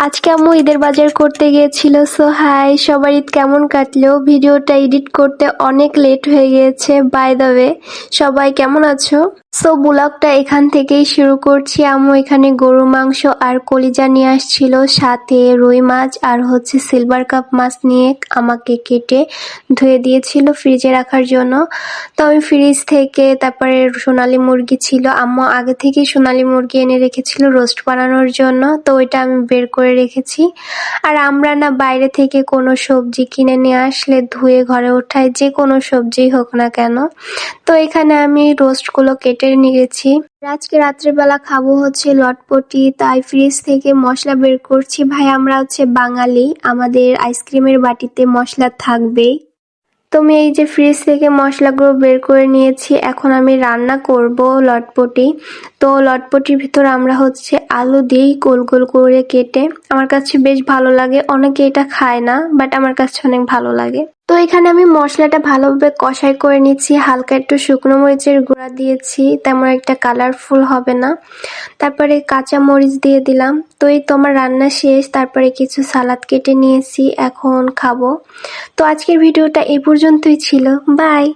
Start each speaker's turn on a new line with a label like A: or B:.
A: আজকে আম্মু ঈদের বাজার করতে গিয়েছিল। সো হাই, সবার ঈদ কেমন কাটলো? ভিডিওটা এডিট করতে অনেক লেট হয়ে গিয়েছে। বাই দ্য ওয়ে, সবাই কেমন আছো? সো ব্লগটা এখান থেকেই শুরু করছি। আম্মু এখানে গরু মাংস আর কলিজা নিয়ে আসছিল, সাথে রুই মাছ আর সিলভার কাপ মাছ নিয়ে আমাকে কেটে ধুয়ে দিয়েছিল ফ্রিজে রাখার জন্য। তো আমি ফ্রিজ থেকে তারপরে সোনালী মুরগি ছিল, আম্মু আগে থেকেই সোনালী মুরগি এনে রেখেছিল রোস্ট বানানোর জন্য, তো ওইটা আমি বের করে রেখেছি। আর আমরা না বাইরে থেকে কোনো সবজি কিনে নিয়ে আসলে ধুয়ে ঘরে ওঠাই, যে কোনো সবজি হোক না কেন। তো এখানে আমি রোস্টগুলো কেটে নিয়েছি। আজকে রাত্রেবেলা খাবো লটপটি, তাই ফ্রিজ থেকে মশলা বের করছি। ভাই আমরা বাঙালি, আমাদের আইসক্রিমের বাটিতে মশলা থাকবেই। তো আমি এই যে ফ্রিজ থেকে মশলাগুলো বের করে নিয়েছি। এখন আমি রান্না করব লটপটি। তো লটপটির ভিতর আমরা আলু দিই গোল গোল করে কেটে। আমার কাছে বেশ ভালো লাগে, অনেকে এটা খায় না, বাট আমার কাছে অনেক ভালো লাগে। তো এখানে আমি মশলাটা ভালোভাবে কষাই করে নিচ্ছি, হালকা একটু শুকনো মরিচের গুঁড়া দিয়েছি, তেমন একটা কালারফুল হবে না। তারপরে কাঁচা মরিচ দিয়ে দিলাম। তো এই তো আমার রান্না শেষ, তারপরে কিছু সালাদ কেটে নিয়েছি, এখন খাবো। তো আজকের ভিডিওটা এই পর্যন্তই ছিল। বাই।